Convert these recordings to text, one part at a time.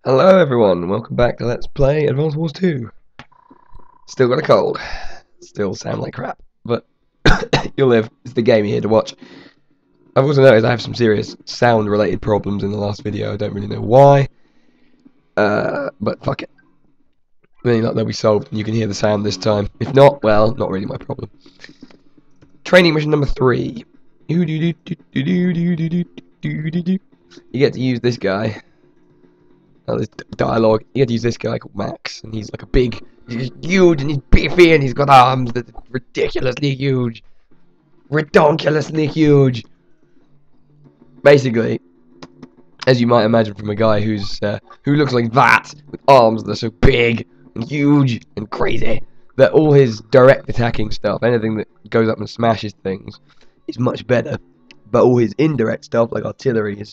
Hello everyone, welcome back to Let's Play Advance Wars 2. Still got a cold. Still sound like crap, but you'll live. It's the game you're here to watch. I've also noticed I have some serious sound related problems in the last video. I don't really know why. But fuck it. Really not, they'll be solved and you can hear the sound this time. If not, well, not really my problem. Training mission number 3. You get to use this guy. This dialogue. You get to use this guy called Max, and he's like he's huge, and he's beefy, and he's got arms that are ridiculously huge. Redonkulously huge. Basically, as you might imagine from a guy who looks like that, with arms that are so big, and huge, and crazy, that all his direct attacking stuff, anything that goes up and smashes things, is much better. But all his indirect stuff, like artillery,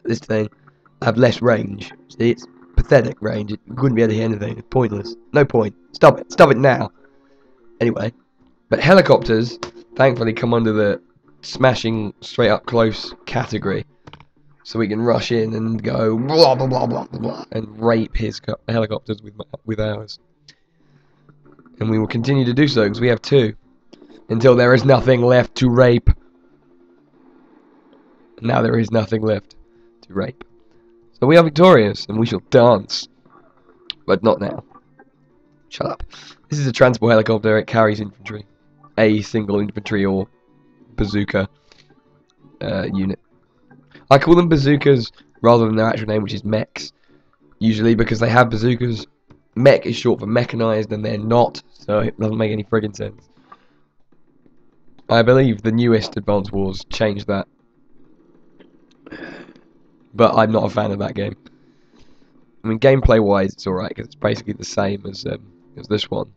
this thing, have less range. See, it's pathetic range. It wouldn't be able to hit anything. It's pointless. No point. Stop it. Stop it now. Anyway, but helicopters, thankfully, come under the smashing straight up close category, so we can rush in and go blah blah blah blah blah and rape his helicopters with ours. And we will continue to do so because we have 2 until there is nothing left to rape. Now there is nothing left to rape. So we are victorious, and we shall dance. But not now. Shut up. This is a transport helicopter. It carries infantry. A single infantry or bazooka unit. I call them bazookas rather than their actual name, which is mechs. Usually because they have bazookas. Mech is short for mechanized, and they're not. So it doesn't make any friggin' sense. I believe the newest Advance Wars changed that. But I'm not a fan of that game. I mean, gameplay-wise, it's alright because it's basically the same as this one.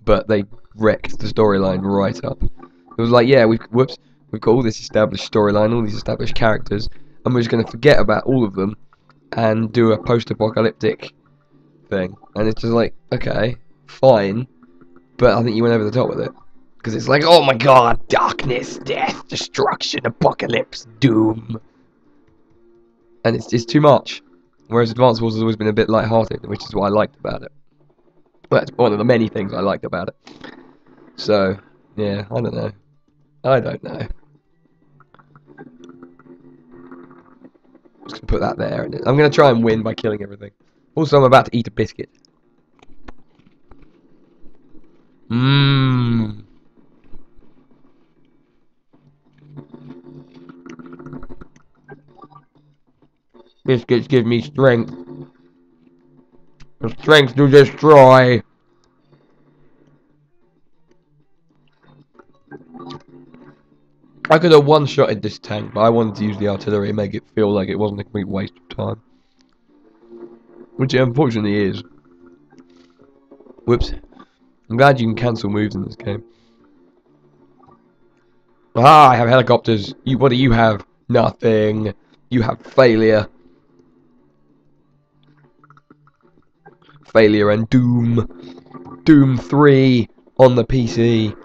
But they wrecked the storyline right up. It was like, yeah, we've got all this established storyline, all these established characters, and we're just going to forget about all of them and do a post-apocalyptic thing. And it's just like, okay, fine, but I think you went over the top with it. Because it's like, oh my god, darkness, death, destruction, apocalypse, doom. And it's too much. Whereas Advance Wars has always been a bit light-hearted, which is what I liked about it. Well, that's one of the many things I liked about it. So, yeah, I don't know. I don't know. I'm just going to put that there. And I'm going to try and win by killing everything. Also, I'm about to eat a biscuit. Mmm. Biscuits give me strength. The strength to destroy. I could have one-shotted this tank, but I wanted to use the artillery and make it feel like it wasn't a complete waste of time. Which it unfortunately is. Whoops. I'm glad you can cancel moves in this game. Ah, I have helicopters. What do you have? Nothing. You have failure. Failure and Doom. Doom 3 on the PC.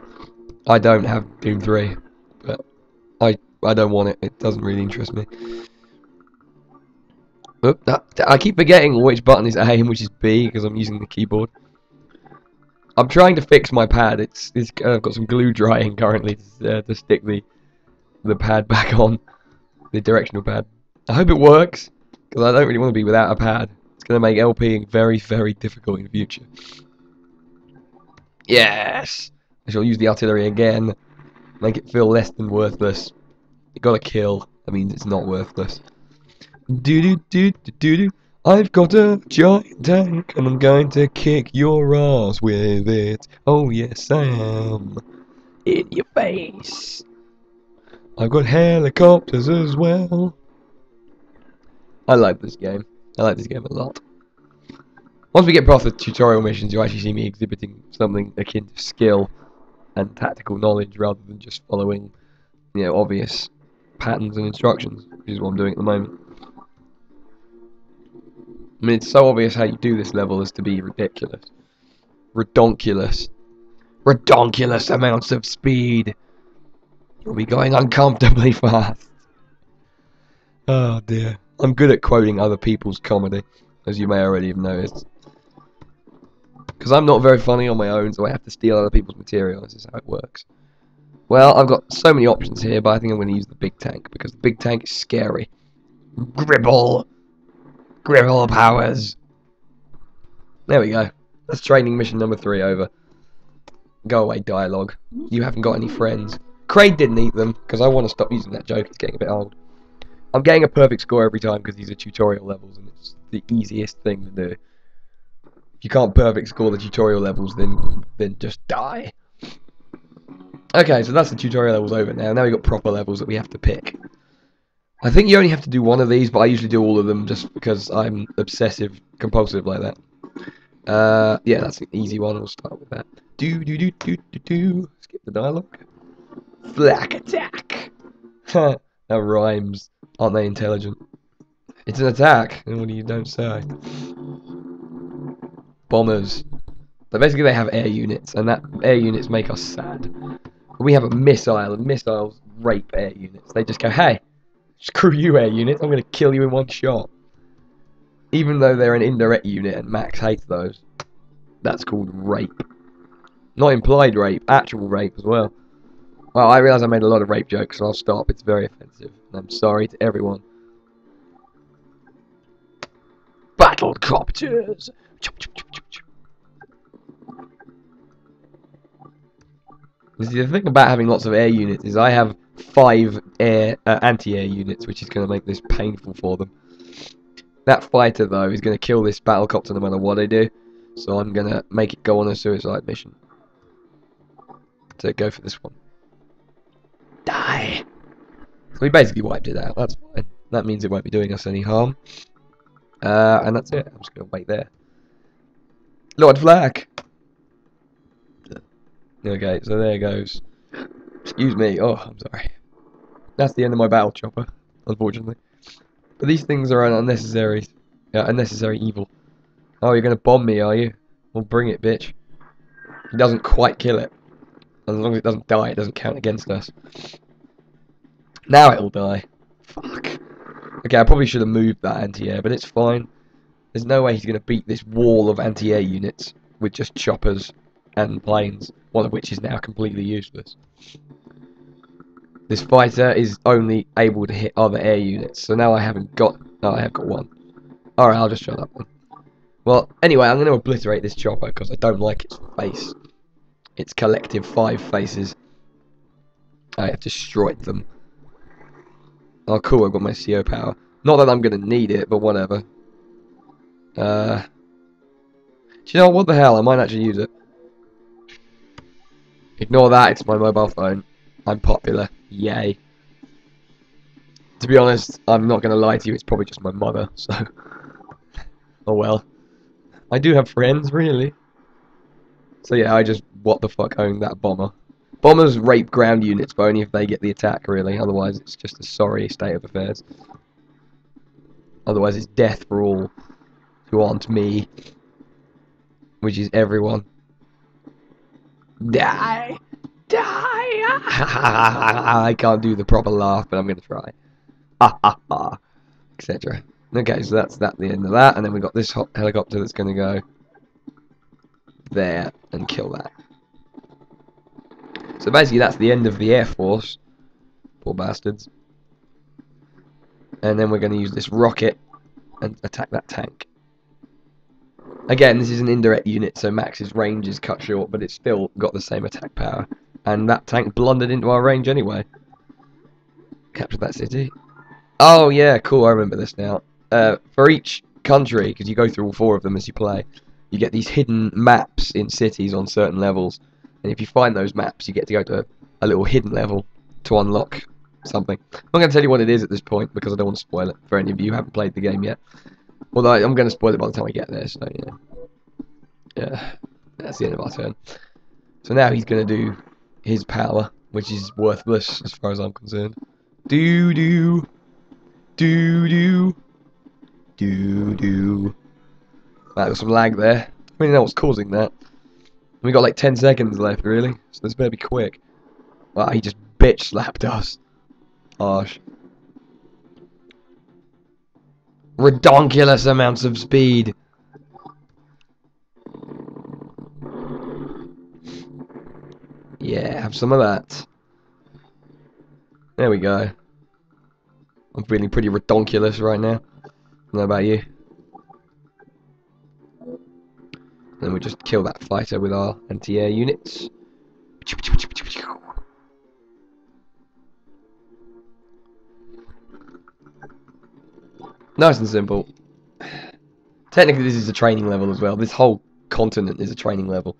I don't have Doom 3, but I don't want it. It doesn't really interest me. Oop, I keep forgetting which button is A and which is B because I'm using the keyboard. I'm trying to fix my pad. I've got some glue drying currently to stick the pad back on, the directional pad. I hope it works because I don't really want to be without a pad. It's going to make LPing very, very difficult in the future. Yes! I shall use the artillery again. Make it feel less than worthless. You gotta kill. That means it's not worthless. Do. I've got a giant tank and I'm going to kick your ass with it. Oh yes I am. In your face. I've got helicopters as well. I like this game. I like this game a lot. Once we get past the tutorial missions, you actually see me exhibiting something akin to skill and tactical knowledge rather than just following, obvious patterns and instructions, which is what I'm doing at the moment. I mean, it's so obvious how you do this level as to be ridiculous. Redonkulous. Redonkulous amounts of speed. You'll be going uncomfortably fast. Oh dear. I'm good at quoting other people's comedy. as you may already have noticed. Because I'm not very funny on my own, so I have to steal other people's material. This is how it works. Well, I've got so many options here, but I think I'm going to use the big tank, because the big tank is scary. Gribble! Gribble powers! There we go. That's training mission number 3 over. Go away, dialogue. You haven't got any friends. Craig didn't eat them, because I want to stop using that joke. It's getting a bit old. I'm getting a perfect score every time, because these are tutorial levels, and it's the easiest thing to do. If you can't perfect score the tutorial levels, then just die. Okay, so that's the tutorial levels over now. Now we've got proper levels that we have to pick. I think you only have to do one of these, but I usually do all of them just because I'm obsessive, compulsive like that. Yeah, that's an easy one. We'll start with that. Skip the dialogue. Flak attack. That rhymes. Aren't they intelligent? It's an attack. And what do you don't say? Bombers. So basically they have air units, and that air units make us sad. We have a missile, and missiles rape air units. They just go, hey, screw you air units, I'm going to kill you in one shot. Even though they're an indirect unit, and Max hates those. That's called rape. Not implied rape, actual rape as well. Well, I realise I made a lot of rape jokes, so I'll stop. It's very offensive. And I'm sorry to everyone. Battle copters! The thing about having lots of air units is I have 5 anti-air units, which is going to make this painful for them. That fighter, though, is going to kill this battlecopter no matter what I do, so I'm going to make it go on a suicide mission. So go for this one. Die! So we basically wiped it out, that's fine. That means it won't be doing us any harm. And that's it, I'm just going to wait there. Lord Flack! Okay, so there goes. Excuse me, oh, I'm sorry. That's the end of my battle chopper, unfortunately. But these things are an unnecessary evil. Oh, you're gonna bomb me, are you? Well, bring it, bitch. He doesn't quite kill it. As long as it doesn't die, it doesn't count against us. Now it'll die. Fuck. Okay, I probably should have moved that anti-air, but it's fine. There's no way he's gonna beat this wall of anti-air units with just choppers and planes, one of which is now completely useless. This fighter is only able to hit other air units, so now I haven't got... No, I have got one. Alright, I'll just shut up then. Well, anyway, I'm going to obliterate this chopper because I don't like its face. Its collective 5 faces. I have destroyed them. Oh, cool, I've got my CO power. Not that I'm going to need it, but whatever. Do you know what the hell? I might actually use it. Ignore that, it's my mobile phone. I'm popular. Yay. To be honest, I'm not going to lie to you, it's probably just my mother, so... Oh well. I do have friends, really. So yeah, I just, what the fuck, owned that bomber. Bombers rape ground units, but only if they get the attack, really. Otherwise, it's just a sorry state of affairs. Otherwise, it's death for all who aren't me. Which is everyone. Die! Die! I can't do the proper laugh, but I'm going to try. Ha ha ha. Etc. Okay, so that's the end of that, and then we've got this helicopter that's going to go there and kill that. So basically that's the end of the Air Force. Poor bastards. And then we're going to use this rocket and attack that tank. Again, this is an indirect unit, so Max's range is cut short, but it's still got the same attack power. And that tank blundered into our range anyway. Capture that city. Oh yeah, cool, I remember this now. For each country, because you go through all 4 of them as you play, you get these hidden maps in cities on certain levels. And if you find those maps, you get to go to a little hidden level to unlock something. I'm not going to tell you what it is at this point, because I don't want to spoil it for any of you who haven't played the game yet. Although I'm going to spoil it by the time we get there, so yeah. Yeah, that's the end of our turn. So now he's going to do his power, which is worthless as far as I'm concerned. Do-do. Do-do. Do-do. That was some lag there. I don't really know what's causing that. We got like 10 seconds left, really. So this better be quick. Wow, he just bitch slapped us. Harsh. Redonkulous amounts of speed. Yeah, have some of that. There we go. I'm feeling pretty redonkulous right now. I don't know about you. Then we just kill that fighter with our anti-air units. Nice and simple. Technically this is a training level as well. This whole continent is a training level.